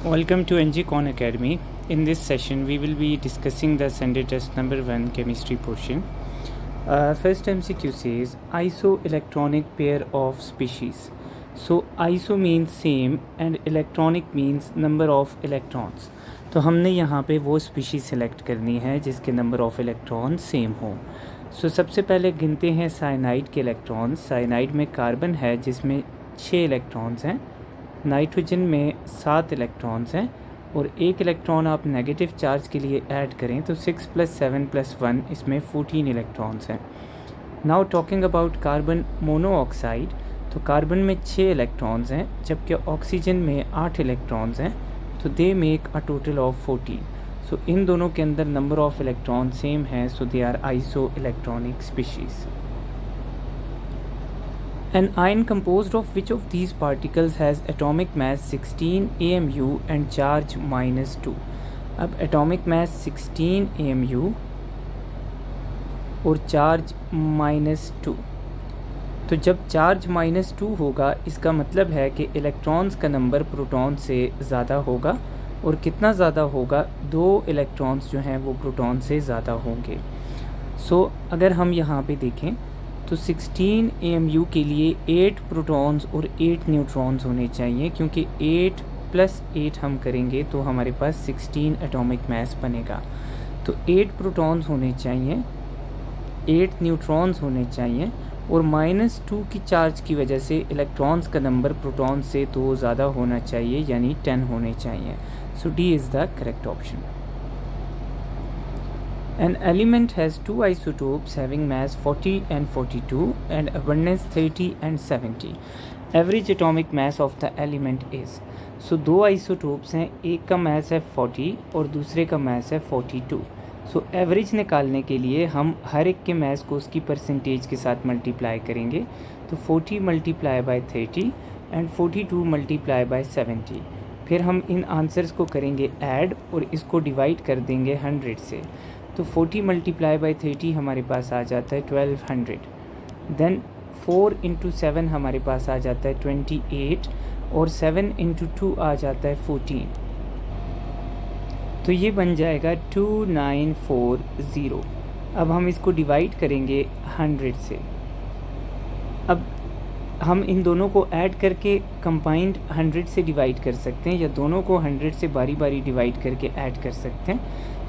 Welcome to NGCon Academy. In this session, we will be discussing the Sunday test number 1 chemistry portion. First MCQ says isoelectronic pair of species. So iso means same and electronic means number of electrons. तो हमने यहाँ पे वो species select करनी है जिसके number of electron same हो. सो सबसे पहले गिनते हैं साइनाइड के इलेक्ट्रॉन्स. साइनाइड में कार्बन है जिसमें 6 इलेक्ट्रॉन्स हैं, नाइट्रोजन में 7 इलेक्ट्रॉन्स हैं और एक इलेक्ट्रॉन आप नेगेटिव चार्ज के लिए ऐड करें तो 6 + 7 + 1 इसमें 14 इलेक्ट्रॉन्स हैं. Now talking about carbon monoxide, तो कार्बन में 6 इलेक्ट्रॉन्स हैं जबकि ऑक्सीजन में 8 इलेक्ट्रॉन्स हैं, तो they make a total of 14. So इन दोनों के अंदर नंबर ऑफ इलेक्ट्रॉन सेम है, so they are isoelectronic species. An ion composed of which of these particles has atomic mass 16 AMU and charge -2. अब atomic mass 16 AMU और charge -2. तो जब charge -2 होगा इसका मतलब है कि इलेक्ट्रॉन्स का नंबर प्रोटॉन से ज़्यादा होगा. और कितना ज़्यादा होगा? 2 इलेक्ट्रॉन्स जो हैं वो प्रोटॉन से ज़्यादा होंगे. सो अगर हम यहाँ पे देखें तो 16 AMU के लिए 8 प्रोटॉन्स और 8 न्यूट्रॉन्स होने चाहिए, क्योंकि 8 + 8 हम करेंगे तो हमारे पास 16 एटॉमिक मास बनेगा. तो 8 प्रोटॉन्स होने चाहिए, 8 न्यूट्रॉन्स होने चाहिए और -2 की चार्ज की वजह से इलेक्ट्रॉन्स का नंबर प्रोटॉन से 2 ज़्यादा होना चाहिए, यानी 10 होने चाहिए. सो D is the correct option. An element has 2 isotopes having mass 40 and 42 and abundance 30 and 70. Average atomic mass of the element is. So 2 isotopes हैं, एक का mass है 40 और दूसरे का mass है 42. So average निकालने के लिए हम हर एक के mass को उसकी परसेंटेज के साथ मल्टीप्लाई करेंगे. तो 40 × 30 and 42 × 70. फिर हम इन आंसर्स को करेंगे ऐड और इसको डिवाइड कर देंगे 100 से. तो 40 × 30 हमारे पास आ जाता है 1200. देन 4 × 7 हमारे पास आ जाता है 28 और 7 × 2 आ जाता है 14. तो ये बन जाएगा 2940. अब हम इसको डिवाइड करेंगे 100 से. अब हम इन दोनों को ऐड करके कंबाइंड 100 से डिवाइड कर सकते हैं या दोनों को 100 से बारी बारी डिवाइड करके ऐड कर सकते हैं.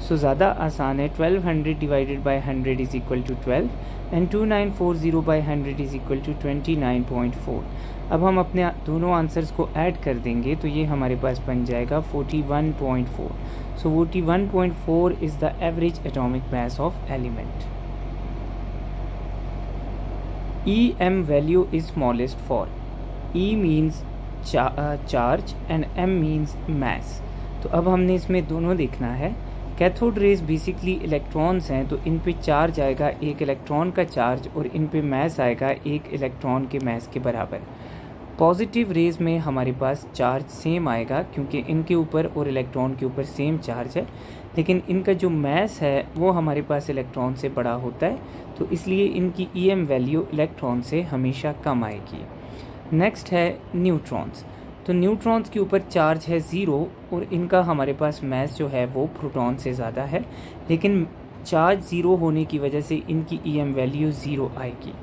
सो ज़्यादा आसान है. 1200 divided by 100 is equal to 12 and 2940 by 100 is equal to 29.4. अब हम अपने दोनों आंसर्स को ऐड कर देंगे तो ये हमारे पास बन जाएगा 41.4. सो 41.4 is the average atomic mass of element. EM value is smallest for. E means charge and M means mass. तो अब हमने इसमें दोनों देखना है. कैथोड रेज बेसिकली इलेक्ट्रॉन्स हैं, तो इन पे चार्ज आएगा एक इलेक्ट्रॉन का चार्ज और इन पे मास आएगा एक इलेक्ट्रॉन के मास के बराबर. पॉजिटिव रेज में हमारे पास चार्ज सेम आएगा क्योंकि इनके ऊपर और इलेक्ट्रॉन के ऊपर सेम चार्ज है, लेकिन इनका जो मास है वो हमारे पास इलेक्ट्रॉन से बड़ा होता है, तो इसलिए इनकी EM वैल्यू इलेक्ट्रॉन से हमेशा कम आएगी. नेक्स्ट है न्यूट्रॉन्स. तो न्यूट्रॉन्स के ऊपर चार्ज है 0 और इनका हमारे पास मास जो है वो प्रोटॉन से ज़्यादा है, लेकिन चार्ज 0 होने की वजह से इनकी EM वैल्यू 0 आएगी.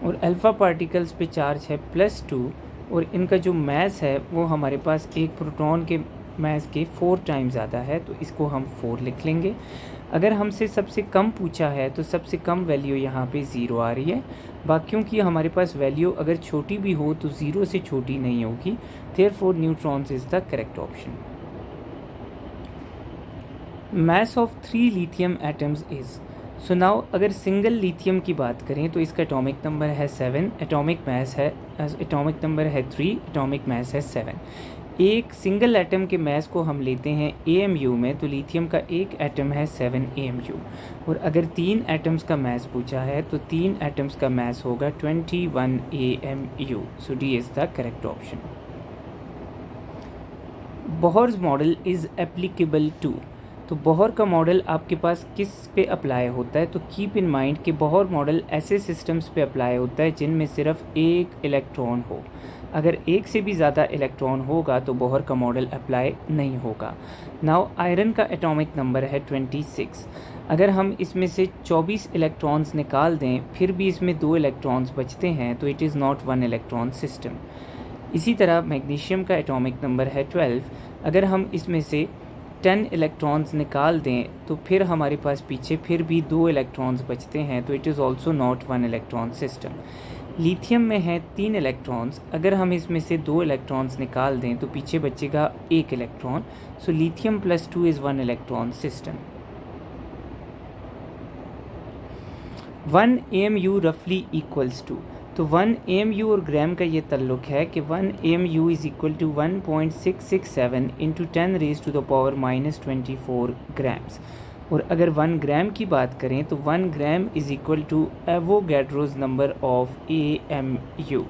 और अल्फ़ा पार्टिकल्स पे चार्ज है +2 और इनका जो मास है वो हमारे पास एक प्रोटॉन के मास के 4 टाइम्स ज़्यादा है, तो इसको हम 4 लिख लेंगे. अगर हमसे सबसे कम पूछा है तो सबसे कम वैल्यू यहाँ पे 0 आ रही है. बाकियों की हमारे पास वैल्यू अगर छोटी भी हो तो 0 से छोटी नहीं होगी. Therefore neutrons is the correct option. Mass of 3 lithium atoms is. So now अगर सिंगल लिथियम की बात करें तो इसका एटॉमिक नंबर है 7, एटॉमिक नंबर है 3, एटॉमिक मास है 7. एक सिंगल एटम के मास को हम लेते हैं AMU में, तो लिथियम का एक एटम है 7 AMU. और अगर 3 एटम्स का मास पूछा है तो 3 एटम्स का मास होगा 21 AMU. So D is the correct option. Bohr's model is applicable to. तो बोहर का मॉडल आपके पास किस पे अप्लाई होता है? तो कीप इन माइंड कि बोहर मॉडल ऐसे सिस्टम्स पे अप्लाई होता है जिनमें सिर्फ एक इलेक्ट्रॉन हो. अगर एक से भी ज़्यादा इलेक्ट्रॉन होगा तो बोहर का मॉडल अप्लाई नहीं होगा। नाउ आयरन का एटॉमिक नंबर है 26। अगर हम इसमें से 24 इलेक्ट्रॉन्स निकाल दें फिर भी इसमें 2 इलेक्ट्रॉन्स बचते हैं तो it is not one electron system. इसी तरह मैग्नीशियम का एटॉमिक नंबर है 12। अगर हम इसमें से 10 इलेक्ट्रॉन्स निकाल दें तो फिर हमारे पास पीछे फिर भी 2 इलेक्ट्रॉन्स बचते हैं तो it is also not one electron system. Lithium में है 3 इलेक्ट्रॉन्स। अगर हम इसमें से 2 इलेक्ट्रॉन्स निकाल दें तो पीछे बचेगा 1 electron. So lithium plus 2 is one electron system. 1 AMU रफली इक्वल्स टू, तो 1 AMU और ग्राम का ये ताल्लुक है कि 1 AMU is equal to 1.667 into 10 raise to the power -24 grams. और अगर 1 ग्राम की बात करें तो 1 gram is equal to Avogadro's number of AMU।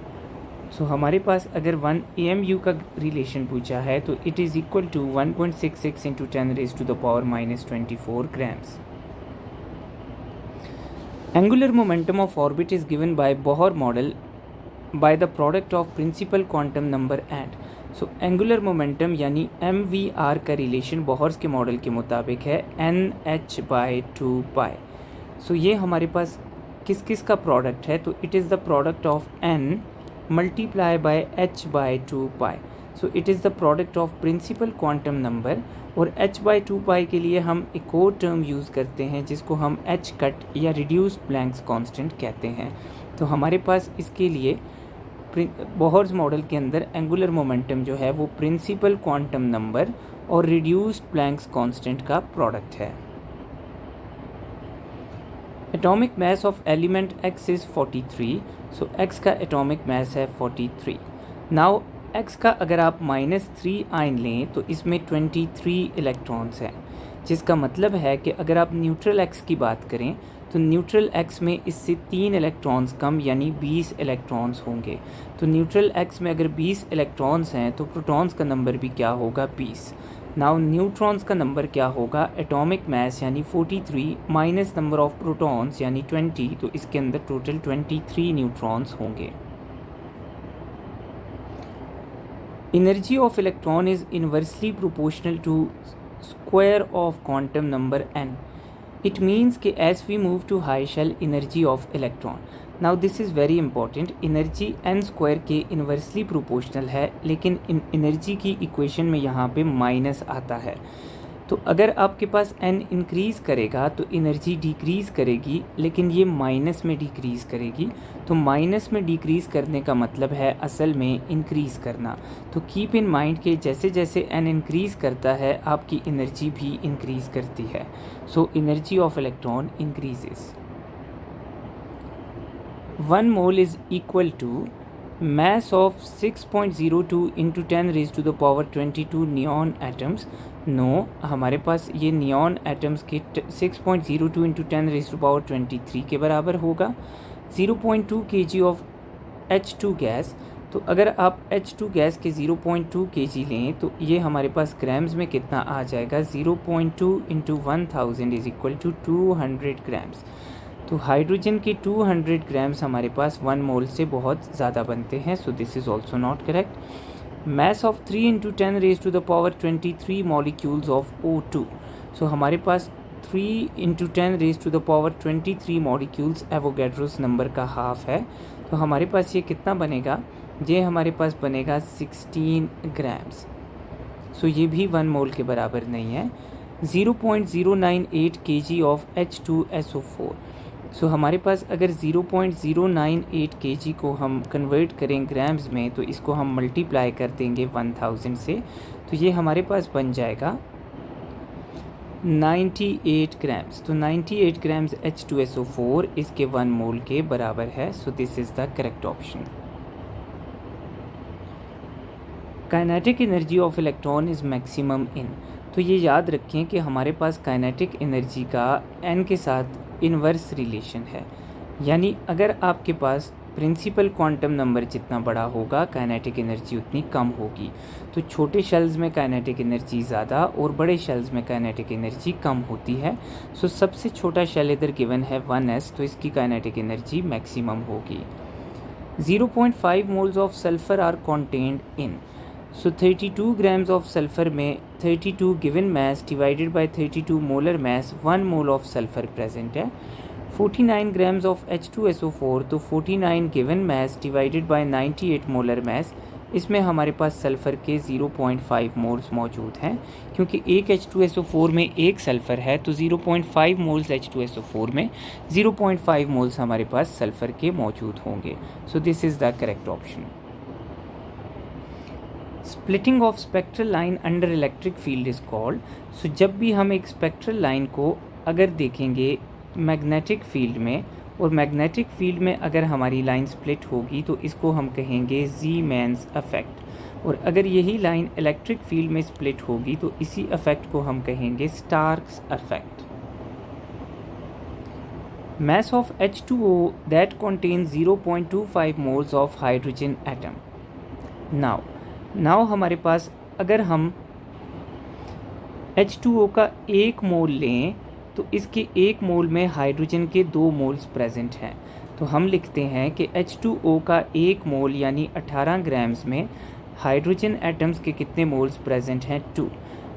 So हमारे पास अगर 1 AMU का रिलेशन पूछा है तो it is equal to 1.66 into 10 raise to the power -24 grams. Angular momentum of orbit is given by Bohr model by the product of principal quantum number and। So angular momentum यानी MVR का relation Bohr's के model के मुताबिक है NH/2π। सो ये हमारे पास किस किस का प्रोडक्ट है, तो it is the product of N multiply by H/2π। So it is the product of principal quantum number. और H/2π के लिए हम एक और टर्म यूज़ करते हैं जिसको हम H कट या रिड्यूस्ड प्लैंक्स कांस्टेंट कहते हैं। तो हमारे पास इसके लिए बोहर्स मॉडल के अंदर एंगुलर मोमेंटम जो है वो प्रिंसिपल क्वांटम नंबर और रिड्यूस्ड प्लैंक्स कांस्टेंट का प्रोडक्ट है। Atomic mass of element X is 43। So X का एटॉमिक मास है 43। नाउ X का अगर आप -3 आयन लें तो इसमें 23 इलेक्ट्रॉन्स हैं, जिसका मतलब है कि अगर आप न्यूट्रल X की बात करें तो न्यूट्रल X में इससे 3 इलेक्ट्रॉन्स कम यानी 20 इलेक्ट्रॉन्स होंगे। तो न्यूट्रल X में अगर 20 इलेक्ट्रॉन्स हैं तो प्रोटॉन्स का नंबर भी क्या होगा, 20। नाउ न्यूट्रॉन्स का नंबर क्या होगा, एटॉमिक मास यानी 43 माइनस नंबर ऑफ प्रोटॉन्स यानी 20, तो इसके अंदर टोटल 23 न्यूट्रॉन्स होंगे। Energy of electron is inversely proportional to square of quantum number n. It means कि as we move to high shell energy of electron. Now this is very important. Energy n square के inversely proportional है, लेकिन energy की equation में यहाँ पे minus आता है। तो अगर आपके पास n इंक्रीज़ करेगा तो एनर्जी डिक्रीज़ करेगी, लेकिन ये माइनस में डिक्रीज़ करेगी। तो माइनस में डिक्रीज़ करने का मतलब है असल में इंक्रीज़ करना। तो कीप इन माइंड कि जैसे जैसे n इंक्रीज़ करता है आपकी एनर्जी भी इंक्रीज़ करती है। So energy of electron increases. 1 mole is equal to mass of 6.02 into 10 raised to the power 22 neon atoms. No, हमारे पास ये नियॉन एटम्स के 6.02 इंटू 10 रेज़ टू पावर 23 के बराबर होगा। 0.2 kg ऑफ H2 गैस। तो अगर आप H2 गैस के 0.2 kg लें तो ये हमारे पास ग्राम्स में कितना आ जाएगा, 0.2 into 1000 is equal to 200 grams. तो हाइड्रोजन के 200 ग्राम्स हमारे पास 1 मोल से बहुत ज़्यादा बनते हैं। So this is also not correct. mass of 3 into 10 raised to the power 23 molecules of O2। सो हमारे पास 3 into 10 raised to the power 23 molecules Avogadro's number का हाफ है। तो हमारे पास ये कितना बनेगा, ये हमारे पास बनेगा 16 ग्राम्स। सो ये भी 1 मोल के बराबर नहीं है। 0.098 kg ऑफ H2SO4। सो हमारे पास अगर 0.098 kg को हम कन्वर्ट करें ग्राम्स में तो इसको हम मल्टीप्लाई कर देंगे 1000 से, तो ये हमारे पास बन जाएगा 98 ग्राम्स। तो 98 ग्राम्स H2SO4 इसके 1 मोल के बराबर है। सो this is the correct option. Kinetic energy of electron is maximum in. तो ये याद रखें कि हमारे पास काइनेटिक एनर्जी का n के साथ इन्वर्स रिलेशन है, यानी अगर आपके पास प्रिंसिपल क्वांटम नंबर जितना बड़ा होगा काइनेटिक एनर्जी उतनी कम होगी। तो छोटे शेल्स में काइनेटिक एनर्जी ज़्यादा और बड़े शेल्स में काइनेटिक एनर्जी कम होती है। सो सबसे छोटा शेल इधर गिवन है 1s, तो इसकी काइनेटिक एनर्जी मैक्सिमम होगी। 0.5 moles of sulfur are contained in. So 32 grams of sulfur में 32 given mass divided by 32 molar mass 1 mole of sulfur present है. 49 grams of H2SO4 तो 49 given mass divided by 98 molar mass, इसमें हमारे पास sulphur के 0.5 moles मौजूद हैं. क्योंकि एक H2SO4 में एक सल्फ़र है तो 0.5 मोल्स H2SO4 में 0.5 मोल्स हमारे पास सल्फ़र के मौजूद होंगे. So this is the correct option. Splitting of spectral line under electric field is called. So जब भी हम एक स्पेक्ट्रल लाइन को अगर देखेंगे मैग्नेटिक फील्ड में, और मैग्नेटिक फील्ड में अगर हमारी लाइन स्प्लिट होगी तो इसको हम कहेंगे ज़ीमैन्स इफेक्ट. और अगर यही लाइन इलेक्ट्रिक फील्ड में स्प्लिट होगी तो इसी इफेक्ट को हम कहेंगे Starks effect. Mass of H2O that contains 0.25 moles of hydrogen atom. Now हमारे पास अगर हम H2O का 1 मोल लें तो इसके 1 मोल में हाइड्रोजन के 2 मोल्स प्रेजेंट हैं. तो हम लिखते हैं कि H2O का 1 मोल यानी 18 ग्राम्स में हाइड्रोजन एटम्स के कितने मोल्स प्रेजेंट हैं? 2.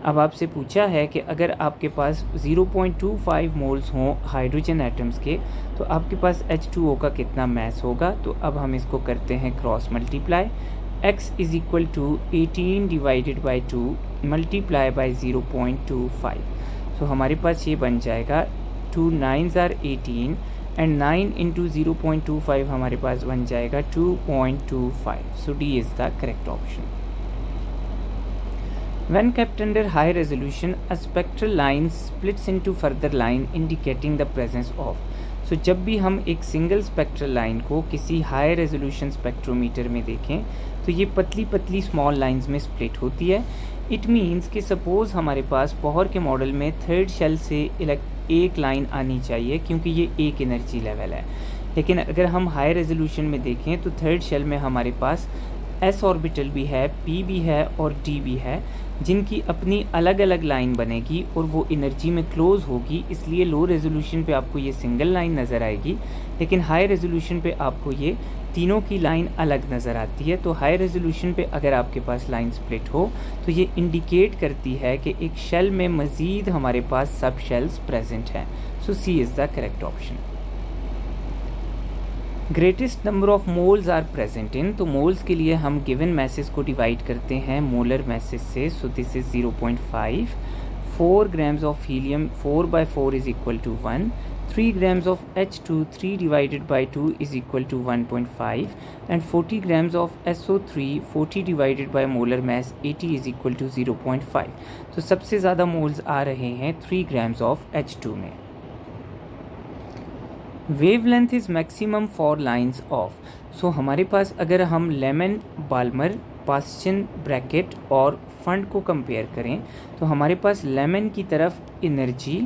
अब आपसे पूछा है कि अगर आपके पास 0.25 मोल्स हों हाइड्रोजन एटम्स के तो आपके पास H2O का कितना मैस होगा? तो अब हम इसको करते हैं cross multiply. x is equal to 18 divided by 2 multiply by 0.25. तो हमारे पास ये बन जाएगा 2 9s are 18 एंड 9 इंटू 0.25 हमारे पास बन जाएगा 2.25. So D is the correct option. When kept under high resolution, a spectral line splits into further line indicating the presence of. So जब भी हम एक सिंगल स्पेक्ट्रल लाइन को किसी हाई रेजोल्यूशन स्पेक्ट्रोमीटर में देखें तो ये पतली पतली स्मॉल लाइंस में स्प्लिट होती है. इट मीन्स कि सपोज़ हमारे पास बोहर के मॉडल में थर्ड शेल से एक लाइन आनी चाहिए क्योंकि ये एक एनर्जी लेवल है. लेकिन अगर हम हाई रेजोल्यूशन में देखें तो थर्ड शेल में हमारे पास s ऑर्बिटल भी है, p भी है और d भी है, जिनकी अपनी अलग अलग लाइन बनेगी और वो एनर्जी में क्लोज होगी. इसलिए लो रेजोल्यूशन पे आपको ये सिंगल लाइन नज़र आएगी, लेकिन हाई रेजोल्यूशन पे आपको ये तीनों की लाइन अलग नज़र आती है. तो हाई रेजोल्यूशन पे अगर आपके पास लाइन स्प्लिट हो तो ये इंडिकेट करती है कि एक शेल में मज़ीद हमारे पास सब शेल्स प्रेजेंट हैं. So c is the correct option. Greatest number of moles are present in. तो मोल्स के लिए हम गिवन मैसेज को डिवाइड करते हैं मोलर मैसेज से. सो this is 0.5. 4 grams of helium 4 by 4 is equal to 1. 3 grams of H2 3 divided by 2 is equal to 1.5 and 40 grams of SO3 40 divided by molar mass 80 is equal to 0.5. तो सबसे ज़्यादा moles आ रहे हैं 3 grams of H2 में. Wavelength is maximum for lines of. So हमारे पास अगर हम लेमन, बाल्मर, पास्चन, ब्रैकेट और फंड को कंपेयर करें तो हमारे पास लेमन की तरफ एनर्जी,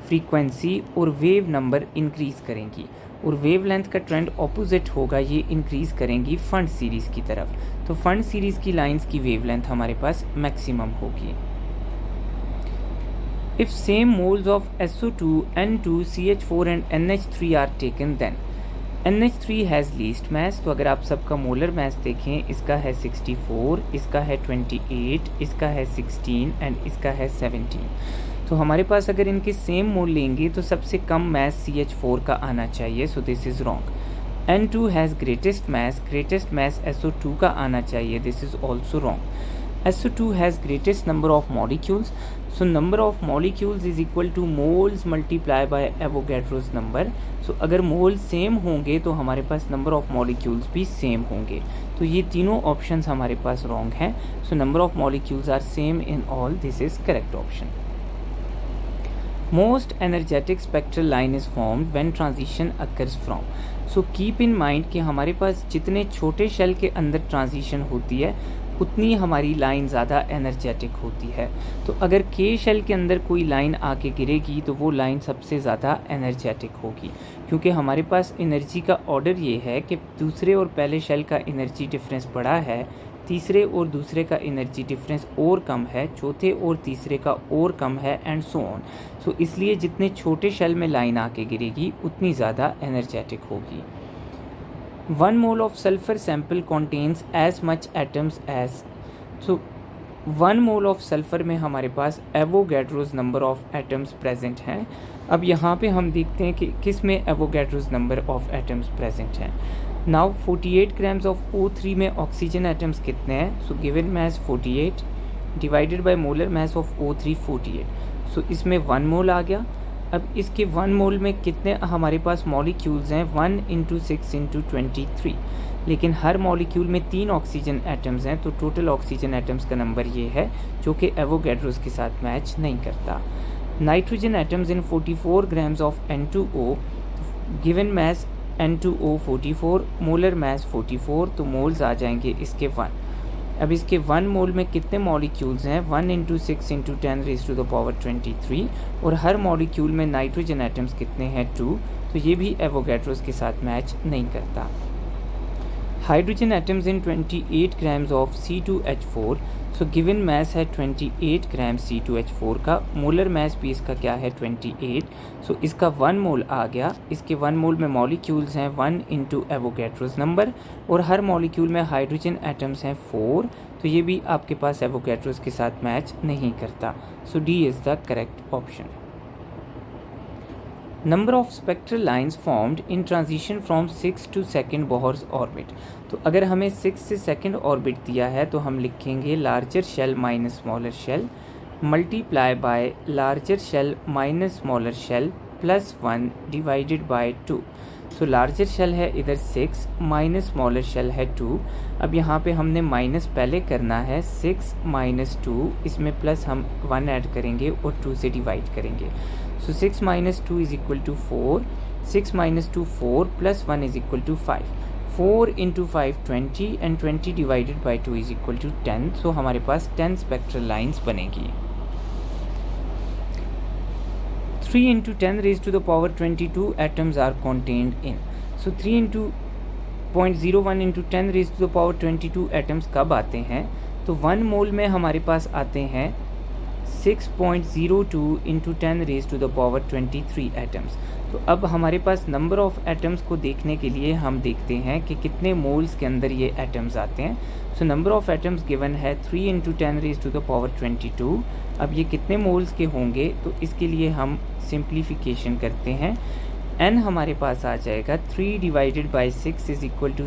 फ्रीक्वेंसी और वेव नंबर इंक्रीज़ करेंगी और वेवलेंथ का ट्रेंड ऑपोजिट होगा, ये इंक्रीज़ करेंगी फंड सीरीज़ की तरफ. तो फंड सीरीज़ की लाइंस की वेवलेंथ हमारे पास मैक्सिमम होगी. If same moles of SO2, N2, CH4 and NH3 are taken then NH3 has least mass. तो अगर आप सबका मोलर मास देखें, इसका है 64, इसका है 28, इसका है 16 एंड इसका है 17. तो हमारे पास अगर इनके सेम मोल लेंगे तो सबसे कम मास CH4 का आना चाहिए. सो this is wrong. N2 has greatest mass SO2 का आना चाहिए. This is also wrong. SO2 has greatest number of molecules. So number of molecules is equal to moles multiplied by Avogadro's number. So अगर mole same होंगे तो हमारे पास number of molecules भी same होंगे. तो ये तीनों ऑप्शंस हमारे पास रॉन्ग हैं. So number of molecules are same in all. This is correct option. Most energetic spectral line is formed when transition occurs from. So keep in mind कि हमारे पास जितने छोटे शेल के अंदर ट्रांजिशन होती है उतनी हमारी लाइन ज़्यादा एनर्जेटिक होती है. तो अगर के शेल के अंदर कोई लाइन आके गिरेगी तो वो लाइन सबसे ज़्यादा एनर्जेटिक होगी, क्योंकि हमारे पास एनर्जी का ऑर्डर ये है कि दूसरे और पहले शेल का एनर्जी डिफरेंस बड़ा है, तीसरे और दूसरे का एनर्जी डिफरेंस और कम है, चौथे और तीसरे का और कम है एंड सो ऑन. सो इसलिए जितने छोटे शेल में लाइन आके गिरेगी उतनी ज़्यादा एनर्जेटिक होगी. 1 mole of sulfur sample contains as much atoms as, so 1 mole of sulphur में हमारे पास Avogadro's number of atoms present हैं। अब यहाँ पे हम देखते हैं कि किस में Avogadro's number of atoms present हैं। नाउ 48 ग्राम्स ऑफ O3 में ऑक्सीजन एटम्स कितने हैं? So given mass 48 divided by molar mass of O3 48, so इसमें 1 मोल आ गया। अब इसके 1 मोल में कितने हमारे पास मॉलिक्यूल्स हैं? 1 × 6 × 23, लेकिन हर मॉलिक्यूल में 3 ऑक्सीजन एटम्स हैं, तो टोटल ऑक्सीजन एटम्स का नंबर ये है जो कि एवोगैड्रोस के साथ मैच नहीं करता। Nitrogen atoms in 44 grams of N2O, given mass N2O 44, molar mass 44, तो मोल्स आ जाएंगे इसके 1। अब इसके 1 मोल में कितने मॉलिक्यूल्स हैं? 1 × 6 × 10⁻23, और हर मॉलिक्यूल में नाइट्रोजन एटम्स कितने हैं? 2, तो ये भी एवोगैड्रोस के साथ मैच नहीं करता। Hydrogen atoms in 28 grams of C2H4, so given mass है 28 ग्राम C2H4 का, मोलर मैस भी इसका क्या है? 28, सो इसका 1 मोल आ गया। इसके 1 मोल में मॉलिक्यूल्स हैं 1 × एवोगैड्रोस नंबर, और हर मॉलिक्यूल में हाइड्रोजन एटम्स हैं 4, तो ये भी आपके पास एवोगैड्रोस के साथ मैच नहीं करता। सो D is the correct option. Number of spectral lines formed in transition from 6 to 2nd Bohr's orbit, तो अगर हमें 6 से 2nd ऑर्बिट दिया है तो हम लिखेंगे larger shell minus smaller shell multiply by larger shell minus smaller shell plus 1 divided by 2। So larger shell है इधर 6, माइनस स्मॉलर शेल है 2। अब यहाँ पे हमने माइनस पहले करना है, 6 - 2, इसमें प्लस हम 1 ऐड करेंगे और 2 से डिवाइड करेंगे। सो 6 - 2 = 4, 6 - 2 4, प्लस 1 = 5, 4 × 5 20, एंड 20 डिवाइडेड बाई 2 = 10। सो हमारे पास 10 स्पेक्ट्रल लाइंस बनेगी। 3 × 10⁻22 atoms are contained in, so 3 × 0.01 × 10⁻22 atoms कब आते हैं? तो 1 मोल में हमारे पास आते हैं 6.02 × 10⁻23 एटम्स। तो अब हमारे पास नंबर ऑफ़ एटम्स को देखने के लिए हम देखते हैं कि कितने मोल्स के अंदर ये एटम्स आते हैं। So number of atoms given है 3 × 10⁻22। अब ये कितने मोल्स के होंगे? तो इसके लिए हम सिंप्लीफिकेशन करते हैं। n हमारे पास आ जाएगा 3 divided by 6 =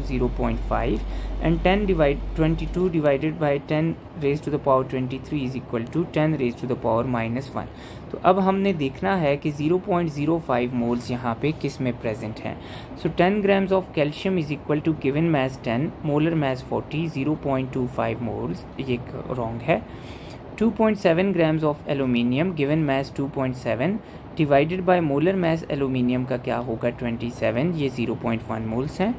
0.5, and 22 divided by 10⁻23 = 10⁻⁻1। तो अब हमने देखना है कि 0.05 मोल्स यहाँ पे किस में प्रेजेंट हैं। So 10 grams of calcium = given mass 10, molar mass 40, 0.25 moles, ये रॉन्ग है। 2.7 grams of aluminium given mass 2.7 divided by molar mass aluminium का क्या होगा? 27, ये 0.1 मोल्स हैं।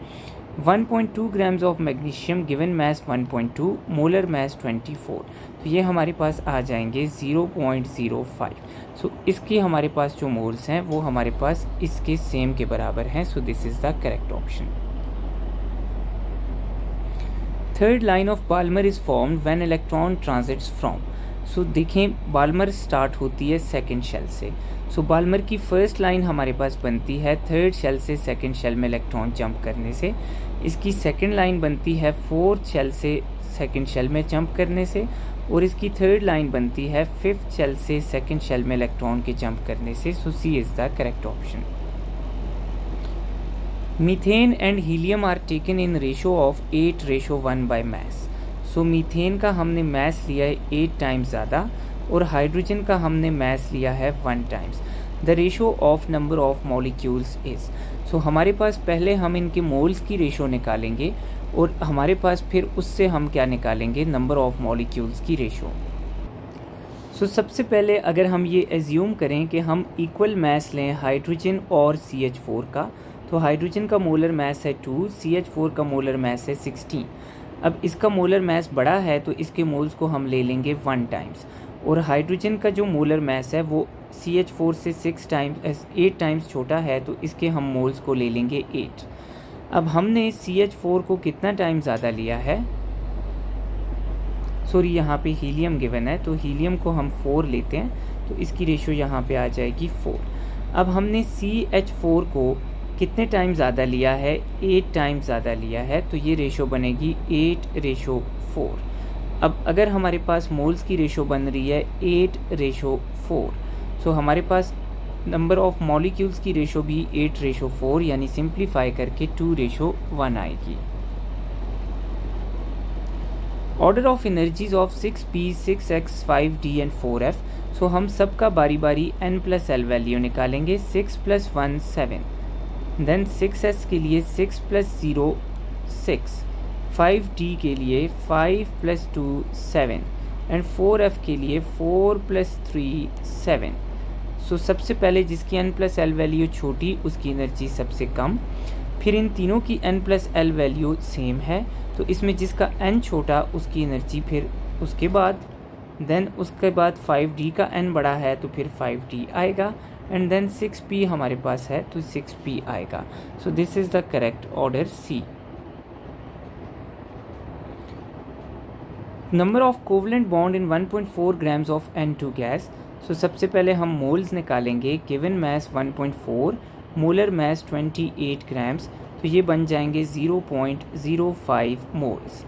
1.2 grams of magnesium given mass 1.2, molar mass 24, तो ये हमारे पास आ जाएंगे 0.05। सो इसके हमारे पास जो मोल्स हैं वो हमारे पास इसके सेम के बराबर हैं। So this is the correct option. Third line of Balmer is formed when electron transits from, so देखें बाल्मर स्टार्ट होती है सेकंड शेल से। सो बाल्मर की फर्स्ट लाइन हमारे पास बनती है थर्ड शेल से सेकंड शेल में इलेक्ट्रॉन जंप करने से। इसकी सेकंड लाइन बनती है फोर्थ शेल से सेकंड शेल में जंप करने से, और इसकी थर्ड लाइन बनती है फिफ्थ शेल से सेकंड शेल में इलेक्ट्रॉन के जंप करने से। So c is the correct option. Methane and helium are taken in ratio of 8:1 by mass. So methane का हमने मैस लिया है 8 टाइम्स ज़्यादा, और हाइड्रोजन का हमने मैस लिया है 1 times. The ratio of number of molecules is, so हमारे पास पहले हम इनके मोल्स की रेशो निकालेंगे, और हमारे पास फिर उससे हम क्या निकालेंगे? नंबर ऑफ मॉलिक्यूल्स की रेशो। सो सबसे पहले अगर हम ये एज्यूम करें कि हम इक्वल मैस लें हाइड्रोजन और CH4 का, तो हाइड्रोजन का मोलर मैस है 2, CH4 का मोलर मैस है 16। अब इसका मोलर मैस बड़ा है तो इसके मोल्स को हम ले लेंगे 1 टाइम्स, और हाइड्रोजन का जो मोलर मैस है वो CH4 से 8 टाइम्स छोटा है, तो इसके हम मोल्स को ले लेंगे 8। अब हमने CH4 को कितना टाइम ज़्यादा लिया है? सॉरी, यहाँ पे हीलियम गिवन है, तो हीलियम को हम 4 लेते हैं, तो इसकी रेशो यहाँ पे आ जाएगी 4। अब हमने CH4 को कितने टाइम ज़्यादा लिया है, 8 टाइम ज़्यादा लिया है, तो ये रेशो बनेगी 8:4। अब अगर हमारे पास मोल्स की रेशो बन रही है 8:4, सो हमारे पास नंबर ऑफ मॉलिक्यूल्स की रेशो भी 8:4 यानी सिंप्लीफाई करके 2:1 आएगी। Order of energies of 6p, 6x, 5d and 4f। सो हम सबका बारी बारी n+l वैल्यू निकालेंगे। 6 + 1 7, देन 6s के लिए 6 + 0 6, 5d के लिए 5 + 2 7 एंड 4f के लिए 4 + 3 7। सो सबसे पहले जिसकी n+l वैल्यू छोटी उसकी एनर्जी सबसे कम, फिर इन तीनों की n+l वैल्यू सेम है तो इसमें जिसका n छोटा उसकी एनर्जी फिर उसके बाद, देन उसके बाद 5d का n बड़ा है तो फिर 5d आएगा एंड देन 6p हमारे पास है तो 6p आएगा। So this is the correct order C। Number of covalent bond in 1.4 grams of N2 gas. So सबसे पहले हम मोल्स निकालेंगे। Given mass 1.4, molar mass 28 grams, तो ये बन जाएंगे 0.05 मोल्स।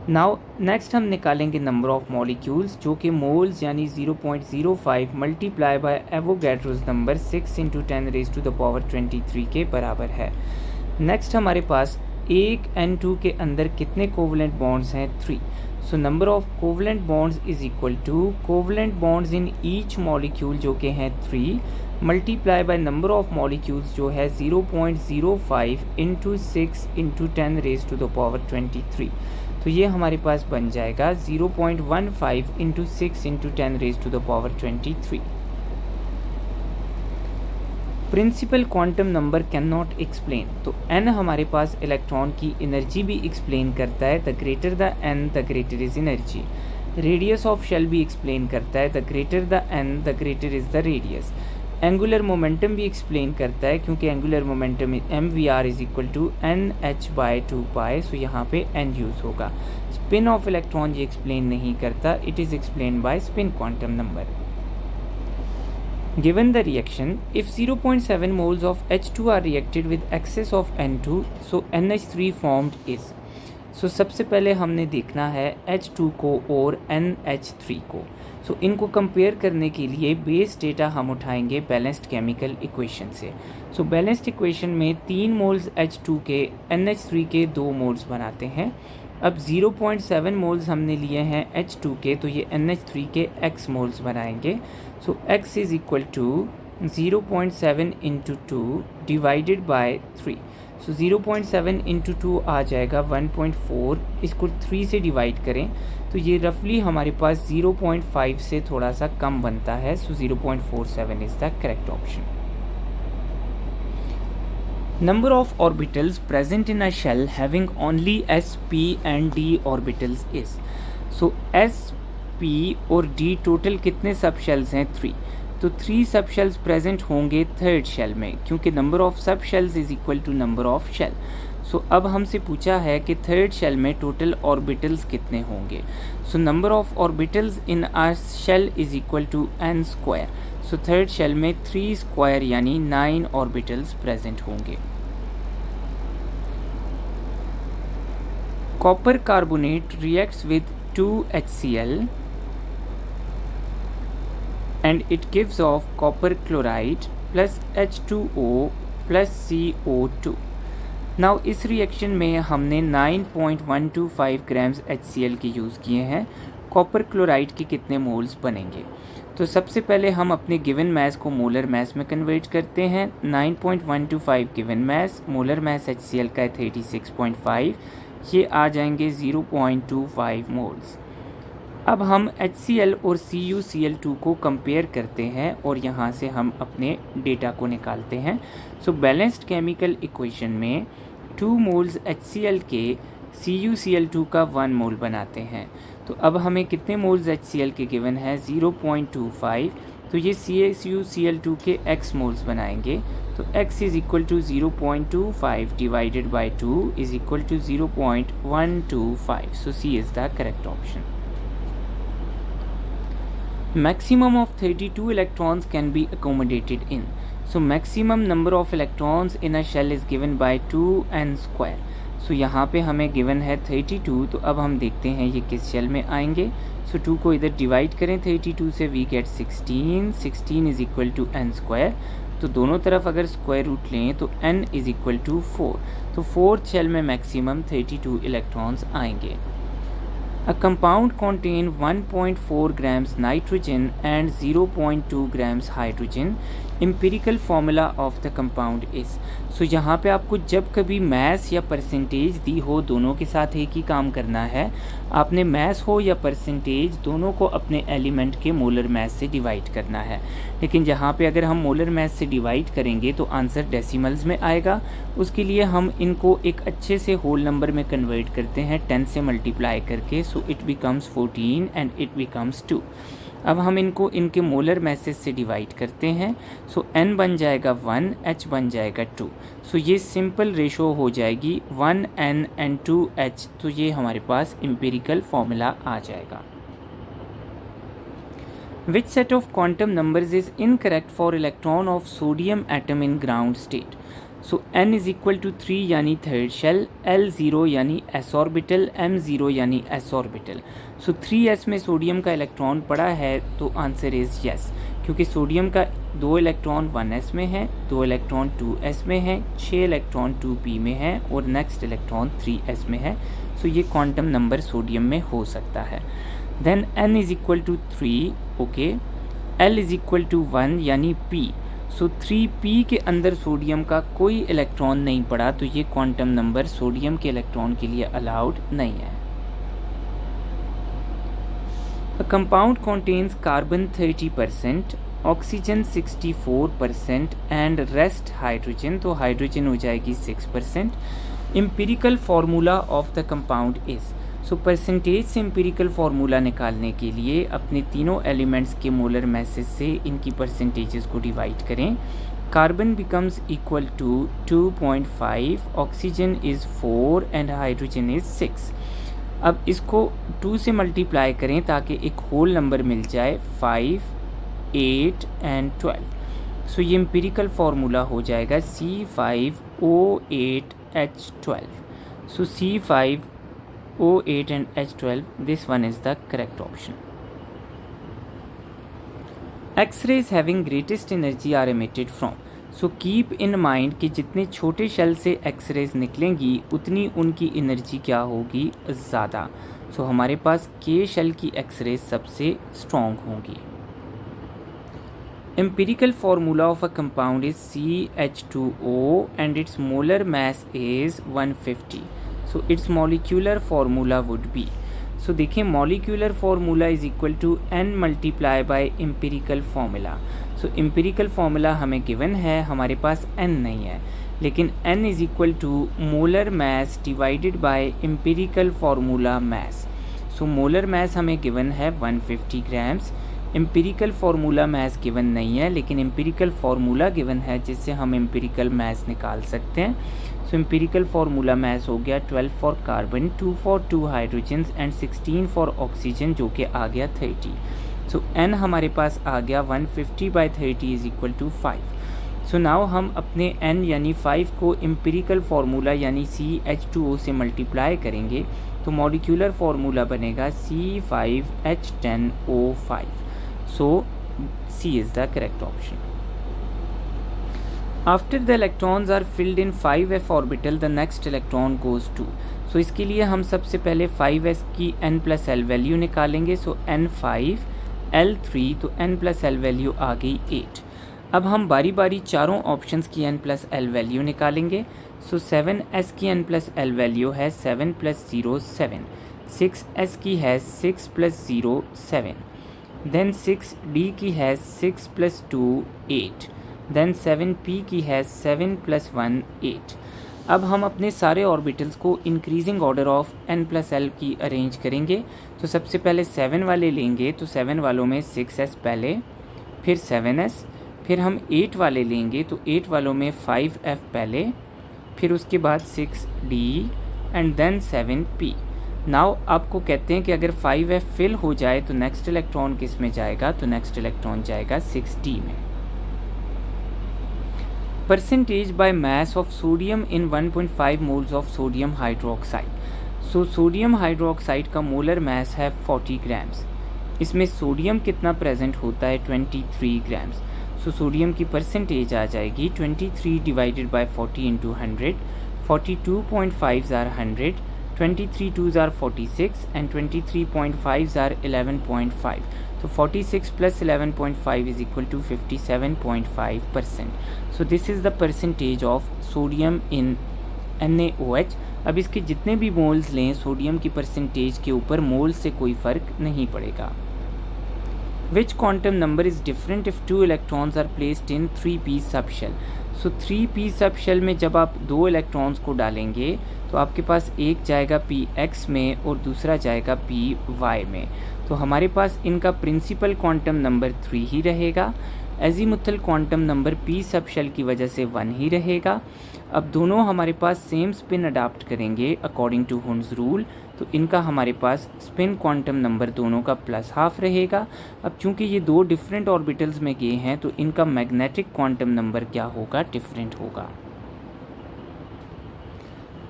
नाउ नेक्स्ट हम निकालेंगे नंबर ऑफ मॉलिक्यूल्स जो कि मोल्स यानी 0.05 मल्टीप्लाई बाय एवोगैड्रोस नंबर 6 × 10⁻23 के बराबर है। नेक्स्ट हमारे पास एक N2 के अंदर कितने कोवलेंट बॉन्ड्स हैं, 3। So number of covalent bonds is equal to covalent bonds in each molecule जो कि हैं 3 multiply by number of molecules जो है 0.05 × 6 × 10⁻23। तो ये हमारे पास बन जाएगा 0.15 × 6 × 10⁻23। Principal quantum number can not explain, तो n हमारे पास इलेक्ट्रॉन की एनर्जी भी एक्सप्लेन करता है, the greater the n the greater is energy. Radius of shell भी एक्सप्लेन करता है, the greater the n the greater is the radius. Angular momentum भी एक्सप्लेन करता है क्योंकि angular momentum mvr is equal to nh/2π, so यहाँ पे n use होगा। स्पिन ऑफ इलेक्ट्रॉन ये एक्सप्लेन नहीं करता, it is explain by spin quantum number. Given the reaction, if 0.7 moles of H2 are reacted with excess of N2, so NH3 formed is। सो सबसे पहले हमने देखना है H2 को और NH3 को। सो इनको कंपेयर करने के लिए बेस डेटा हम उठाएंगे बैलेंस्ड केमिकल इक्वेशन से। सो बैलेंस्ड इक्वेशन में 3 मोल्स H2 के NH3 के 2 मोल्स बनाते हैं। अब 0.7 मोल्स हमने लिए हैं H2 के, तो ये NH3 के x मोल्स बनाएंगे। So x is equal to 0.7 × 2 divided by 3। So 0.7 × 2 आ जाएगा 1.4, इसको 3 से डिवाइड करें तो ये रफली हमारे पास 0.5 से थोड़ा सा कम बनता है। सो 0.47 is the correct option. Number of orbitals present in a shell having only s, p and d orbitals is। So s, p और d टोटल कितने सब शेल्स हैं, 3। तो 3 सब शेल्स प्रेजेंट होंगे थर्ड शेल में क्योंकि number of sub shells is equal to number of shell. So अब हमसे पूछा है कि थर्ड शेल में टोटल ऑर्बिटल्स कितने होंगे। So number of orbitals in R shell is equal to n²। So third shell में 3² यानी 9 ऑर्बिटल्स प्रेजेंट होंगे। Copper carbonate reacts with 2HCl and it gives off copper chloride plus H2O plus CO2। Now इस reaction में हमने 9.125 grams HCl के use किए हैं। Copper chloride के कितने मोल्स बनेंगे, तो सबसे पहले हम अपने गिवन मैस को मोलर मैस में कन्वर्ट करते हैं। 9.125 given mass, molar mass HCl का है 36.5, ये आ जाएंगे 0.25 मोल्स। अब हम HCl और CuCl2 को कंपेयर करते हैं और यहाँ से हम अपने डेटा को निकालते हैं। सो बैलेंस्ड केमिकल इक्वेशन में 2 मोल्स HCl के CuCl2 का 1 मोल बनाते हैं। तो अब हमें कितने मोल्स HCl के गिवन है, 0.25, तो ये CuCl2 के x मोल्स बनाएंगे। तो x is equal to 0.25 divided by 2 is equal to 0.125। So C is the correct option. Maximum of 32 electrons can be accommodated in। So maximum number of electrons in a shell is given by 2n²। So यहाँ पे हमें given है 32, तो अब हम देखते हैं ये किस शेल में आएंगे। सो 2 को इधर डिवाइड करें 32 से, we get 16। 16 is equal to n²। तो दोनों तरफ अगर स्क्वायर रूट लें तो n इज़ इक्वल टू 4। तो 4th शेल में मैक्सिमम 32 इलेक्ट्रॉन्स आएंगे। A compound contain 1.4 grams nitrogen and 0.2 grams hydrogen. Empirical formula of the compound is। सो यहाँ पे आपको जब कभी मैस या परसेंटेज दी हो, दोनों के साथ एक ही काम करना है। आपने मैस हो या परसेंटेज, दोनों को अपने एलिमेंट के मोलर मैस से डिवाइड करना है। लेकिन यहाँ पे अगर हम मोलर मैस से डिवाइड करेंगे तो आंसर डेसिमल्स में आएगा। उसके लिए हम इनको एक अच्छे से होल नंबर में कन्वर्ट करते हैं 10 से मल्टीप्लाई करके। So it becomes 14 and it becomes 2। अब हम इनको इनके मोलर मैसेज से डिवाइड करते हैं। सो n बन जाएगा 1, h बन जाएगा 2। सो ये सिंपल रेशो हो जाएगी 1n एंड 2h। तो ये हमारे पास एम्पिरिकल फॉर्मूला आ जाएगा। Which set of quantum numbers is incorrect for electron of sodium atom in ground state. So n is equal to 3 यानी थर्ड शेल, L0 यानी s ऑर्बिटल, M0 यानी s orbital. सो 3s में sodium का electron पड़ा है, तो answer is yes, क्योंकि sodium का 2 इलेक्ट्रॉन 1s में है, 2 इलेक्ट्रॉन 2s में है, 6 इलेक्ट्रॉन 2p में है और नेक्स्ट इलेक्ट्रॉन 3s में है। सो ये क्वांटम नंबर सोडियम में हो सकता है। Then n is equal to 3, okay, L is equal to 1 यानी p। सो 3p के अंदर सोडियम का कोई इलेक्ट्रॉन नहीं पड़ा, तो ये क्वांटम नंबर सोडियम के इलेक्ट्रॉन के लिए अलाउड नहीं है। A compound contains carbon 30%, oxygen 64% and rest hydrogen, तो हाइड्रोजन हो जाएगी 6%। Empirical formula of the compound is. So percentage से एम्पिरिकल फार्मूला निकालने के लिए अपने तीनों एलिमेंट्स के मोलर मैसेज से इनकी परसेंटेजेस को डिवाइड करें। Carbon becomes equal to 2.5, oxygen is 4 and hydrogen is 6। अब इसको 2 से मल्टीप्लाई करें ताकि एक होल नंबर मिल जाए, 5, 8 एंड 12। सो ये एम्पिरिकल फार्मूला हो जाएगा C5O8H12। So C5O8 and H12, this one is the correct option. X-rays having greatest energy are emitted from। So keep in mind कि जितने छोटे शेल से एक्सरेज निकलेंगी उतनी उनकी एनर्जी क्या होगी, ज़्यादा। सो हमारे पास के शेल की एक्सरेज सबसे स्ट्रॉन्ग होंगी। Empirical formula of a compound is CH2O and its molar mass is 150। So its molecular formula would be. So देखिए, molecular formula is equal to n multiply by empirical formula. So empirical formula हमें given है, हमारे पास n नहीं है, लेकिन n is equal to molar mass divided by empirical formula mass. So molar mass हमें given है 150 grams. Empirical formula mass given नहीं है, लेकिन एम्पिरिकल फार्मूला गिवन है जिससे हम एम्पिरिकल मास निकाल सकते हैं। सो एम्पिरिकल फार्मूला मास हो गया 12 for carbon, 2 for 2 hydrogen and 16 for oxygen, जो कि आ गया 30। सो n हमारे पास आ गया 150 by 30 is equal to 5। So now हम अपने n यानी 5 को एम्पिरिकल फार्मूला यानी CH2O से मल्टीप्लाई करेंगे, तो मॉलिक्यूलर फार्मूला बनेगा C5H10O5। So C is the correct option. After the electrons are filled in 5s orbital the next electron goes to. So इसके लिए हम सबसे पहले 5s की n+l वैल्यू निकालेंगे। सो n5, L3, तो n+l वैल्यू आ गई 8। अब हम बारी बारी चारों ऑप्शंस की n+l वैल्यू निकालेंगे। सो 7s की n+l वैल्यू है 7 + 0 7, 6s की है 6 + 0 7, देन 6d की है 6 + 2 8, देन 7p की है 7 + 1 8। अब हम अपने सारे ऑर्बिटल्स को इंक्रीजिंग ऑर्डर ऑफ n+l की अरेंज करेंगे। तो सबसे पहले 7 वाले लेंगे, तो 7 वालों में 6s पहले, फिर 7s, फिर हम 8 वाले लेंगे तो 8 वालों में 5f पहले, फिर उसके बाद 6d and then 7p। Now आपको कहते हैं कि अगर 5f फिल हो जाए तो नेक्स्ट इलेक्ट्रॉन किस में जाएगा, तो नेक्स्ट इलेक्ट्रॉन जाएगा 6d में। percentage by mass of sodium in 1.5 moles of sodium hydroxide. So sodium hydroxide का मोलर मास है 40 ग्राम्स. इसमें सोडियम कितना प्रेजेंट होता है 23 ग्राम्स. सो सोडियम की परसेंटेज आ जाएगी 23 divided by 40 into 100. 42.5 are 100, 23 2s are 46 and 23.5s are 11.5. So 46 plus 11.5 is equal to 57.5%. So this is the percentage of sodium in NaOH. अब इसके जितने भी मोल्स लें सोडियम की परसेंटेज के ऊपर मोल से कोई फ़र्क नहीं पड़ेगा. Which quantum number is different if two electrons are placed in 3p subshell? So 3p subshell में जब आप दो इलेक्ट्रॉन्स को डालेंगे तो आपके पास एक जाएगा px में और दूसरा जाएगा py में. तो हमारे पास इनका प्रिंसिपल क्वांटम नंबर 3 ही रहेगा. Azimuthal quantum number p subshell की वजह से 1 ही रहेगा. अब दोनों हमारे पास सेम स्पिन अडाप्ट करेंगे अकॉर्डिंग टू हुन्स रूल, तो इनका हमारे पास स्पिन क्वांटम नंबर दोनों का +½ रहेगा. अब चूंकि ये दो डिफरेंट ऑर्बिटल्स में गए हैं तो इनका मैग्नेटिक क्वांटम नंबर क्या होगा, डिफरेंट होगा.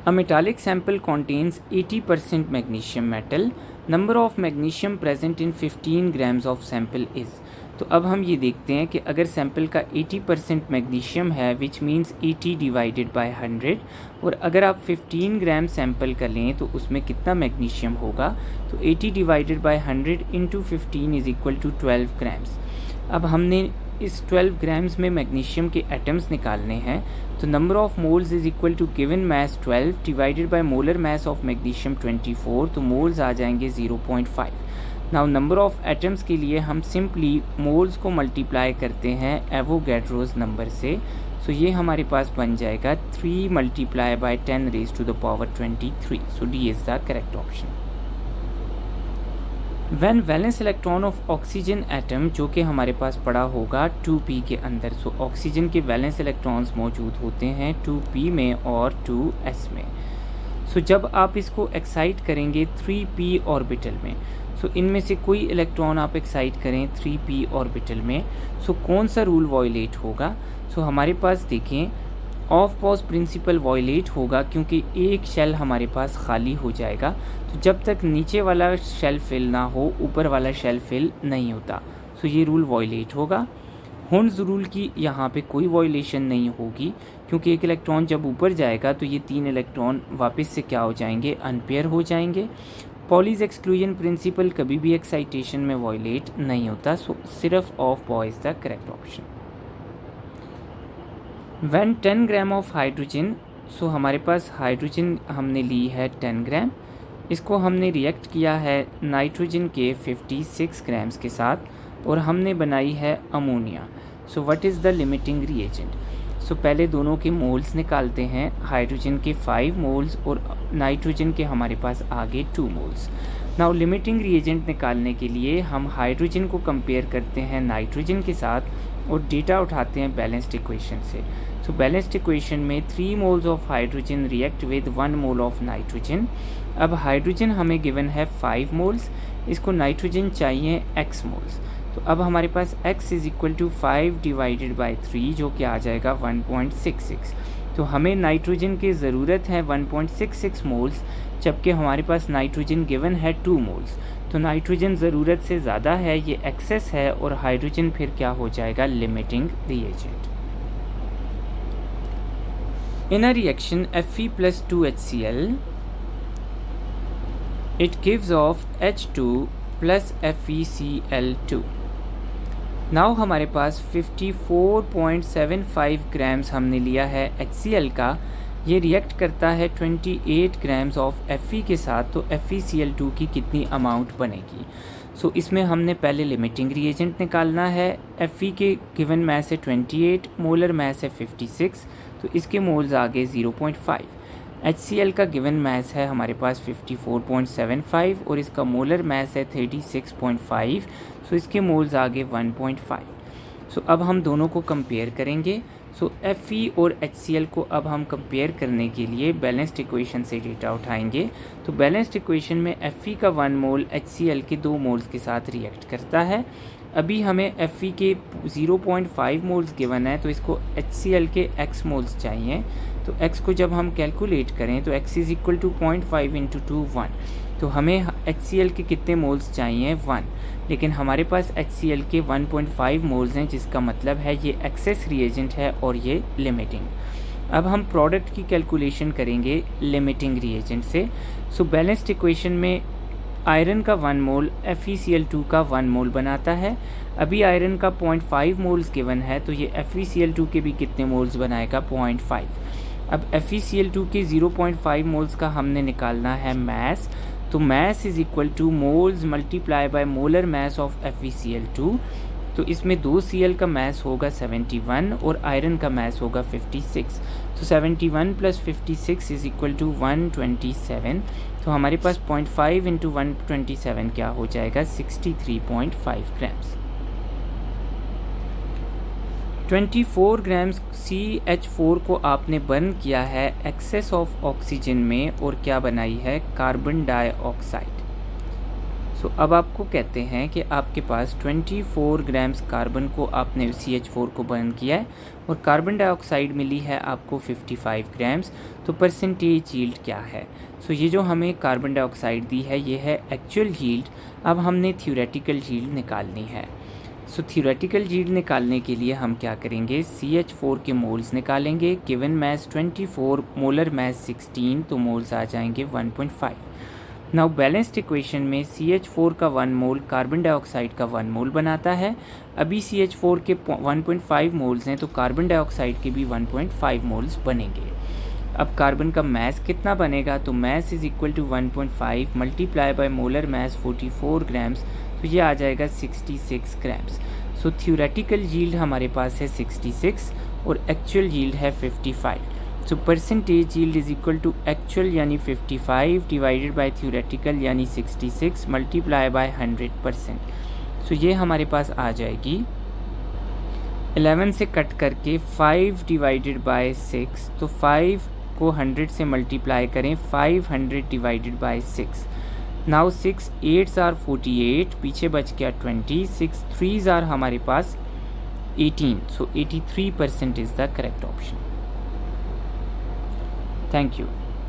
A metallic sample contains 80% magnesium metal. Number of magnesium present in 15 grams of sample is. तो अब हम ये देखते हैं कि अगर सैम्पल का 80% मैग्नीशियम है विच मीन्स 80 डिवाइडेड बाय 100, और अगर आप 15 ग्राम सैम्पल का लें तो उसमें कितना मैग्नीशियम होगा, तो 80 divided by 100 into 15 is equal to 12 grams. अब हमने इस 12 ग्राम्स में मैग्नीशियम के एटम्स निकालने हैं, तो number of moles is equal to given mass 12 divided by molar mass of magnesium 24, तो मोल्स आ जाएंगे 0.5. नाउ नंबर ऑफ़ एटम्स के लिए हम सिंपली मोल्स को मल्टीप्लाई करते हैं एवोगैड्रोज नंबर से. सो ये हमारे पास बन जाएगा 3 multiply by 10 raise to the power 23. So D is the correct option. When valence electron of oxygen atom, जो कि हमारे पास पड़ा होगा 2p के अंदर. सो ऑक्सीजन के वैलेंस इलेक्ट्रॉन्स मौजूद होते हैं 2p में और 2s में. सो जब आप इसको एक्साइट करेंगे 3p ऑर्बिटल में, सो इनमें से कोई इलेक्ट्रॉन आप एक्साइट करें 3p ऑर्बिटल में, सो कौन सा रूल वॉयलेट होगा. सो हमारे पास देखें ऑफ पॉज प्रिंसिपल वॉयलेट होगा क्योंकि एक शेल हमारे पास खाली हो जाएगा. तो जब तक नीचे वाला शेल फिल ना हो ऊपर वाला शेल फिल नहीं होता. सो ये रूल वॉयलेट होगा. हुन्स रूल की यहाँ पे कोई वॉयलेशन नहीं होगी क्योंकि एक इलेक्ट्रॉन जब ऊपर जाएगा तो ये 3 इलेक्ट्रॉन वापस से क्या हो जाएंगे, अनपेयर हो जाएंगे. पॉलीज एक्सक्लूजन प्रिंसिपल कभी भी एक्साइटेशन में वॉयलेट नहीं होता. सो सिर्फ ऑफ पॉ is the correct option. When 10 gram of hydrogen, so हमारे पास हाइड्रोजन हमने ली है 10 ग्राम, इसको हमने रिएक्ट किया है नाइट्रोजन के 56 ग्राम्स के साथ और हमने बनाई है ammonia. So what is the limiting reagent. So पहले दोनों के मोल्स निकालते हैं. हाइड्रोजन के 5 मोल्स और नाइट्रोजन के हमारे पास आगे 2 मोल्स. नाउ लिमिटिंग रिएजेंट निकालने के लिए हम हाइड्रोजन को कंपेयर करते हैं नाइट्रोजन के साथ और डेटा उठाते हैं बैलेंस्ड इक्वेशन से. सो बैलेंस्ड इक्वेशन में 3 moles of hydrogen react with 1 mole of nitrogen. अब हाइड्रोजन हमें गिवन है 5 मोल्स, इसको नाइट्रोजन चाहिए x मोल्स. तो अब हमारे पास x is equal to 5 divided by 3 जो कि आ जाएगा 1.66. तो हमें नाइट्रोजन की ज़रूरत है 1.66 मोल्स जबकि हमारे पास नाइट्रोजन गिवन है 2 मोल्स. तो नाइट्रोजन ज़रूरत से ज़्यादा है, ये एक्सेस है और हाइड्रोजन फिर क्या हो जाएगा, limiting reagent. In a reaction Fe plus 2HCl it gives off H2 plus FeCl2. Now हमारे पास 54.75 ग्राम्स हमने लिया है HCl का, ये रिएक्ट करता है 28 ग्राम्स ऑफ Fe के साथ. तो FeCl2 की कितनी अमाउंट बनेगी. सो इसमें हमने पहले लिमिटिंग रिएजेंट निकालना है. Fe के गिवन मास है 28, मोलर मास है 56, तो इसके मोल्स आगे 0.5. HCl का गिवन मास है हमारे पास 54.75 और इसका मोलर मास है 36.5, सो इसके मोल्स आगे 1.5. सो अब हम दोनों को कंपेयर करेंगे. सो Fe और HCl को अब हम कंपेयर करने के लिए बैलेंस्ड इक्वेशन से डेटा उठाएंगे. तो बैलेंस्ड इक्वेशन में Fe का 1 मोल HCl के 2 मोल्स के साथ रिएक्ट करता है. अभी हमें Fe के 0.5 मोल्स गिवन है, तो इसको HCl के x मोल्स चाहिए। तो x को जब हम कैलकुलेट करें तो x is equal to 0.5 into 2 1, तो हमें HCl के कितने मोल्स चाहिए 1, लेकिन हमारे पास HCl के 1.5 मोल्स हैं, जिसका मतलब है ये एक्सेस रिएजेंट है और ये लिमिटिंग। अब हम प्रोडक्ट की कैलकुलेशन करेंगे लिमिटिंग रिएजेंट से। सो बैलेंस्ड इक्वेशन में आयरन का 1 मोल FeCl2 का 1 मोल बनाता है। अभी आयरन का 0.5 मोल्स गिवन है, तो ये FeCl2 के भी कितने मोल्स बनाएगा 0.5। अब FeCl2 के 0.5 मोल्स का हमने निकालना है मैस, तो mass is equal to moles multiply by molar mass of FeCl2। तो इसमें 2 Cl का मैस होगा 71 और आयरन का मैस होगा 56। तो 71 प्लस 56 इज़ इक्वल टू 127। तो हमारे पास 0.5 इंटू 127 क्या हो जाएगा 63.5 ग्राम्स। 24 ग्राम्स CH4 को आपने बर्न किया है एक्सेस ऑफ ऑक्सीजन में और क्या बनाई है कार्बन डाइऑक्साइड। सो अब आपको कहते हैं कि आपके पास 24 ग्राम्स कार्बन को आपने CH4 को बर्न किया है और कार्बन डाइऑक्साइड मिली है आपको 55 ग्राम्स, तो परसेंटेज यील्ड क्या है। सो ये जो हमें कार्बन डाइऑक्साइड दी है ये है एक्चुअल यील्ड। अब हमने थ्योरेटिकल यील्ड निकालनी है। सो थ्योरेटिकल यील्ड निकालने के लिए हम क्या करेंगे CH4 के मोल्स निकालेंगे। गिवन मैस 24, मोलर मैस 16, तो मोल्स आ जाएंगे 1.5। नाउ बैलेंस्ड इक्वेशन में CH4 का 1 मोल कार्बन डाइऑक्साइड का 1 मोल बनाता है। अभी CH4 के 1.5 मोल्स हैं, तो कार्बन डाइऑक्साइड के भी 1.5 मोल्स बनेंगे। अब कार्बन का मैस कितना बनेगा, तो mass is equal to 1.5 multiply by molar mass 44 grams, तो ये आ जाएगा 66 ग्राम्स। सो थ्योरेटिकल यील्ड हमारे पास है 66 और एक्चुअल यील्ड है 55। So percentage yield is equal to actual यानी 55 डिवाइडेड बाय थ्योरेटिकल यानी 66 मल्टीप्लाई बाय 100%। सो ये हमारे पास आ जाएगी 11 से कट करके 5 डिवाइडेड बाय 6, तो 5 को 100 से मल्टीप्लाई करें 500 divided by 6। Now 6 8s are 48, पीछे बच गया 20, 6 3s आर हमारे पास 18। सो 83% is the correct option. Thank you.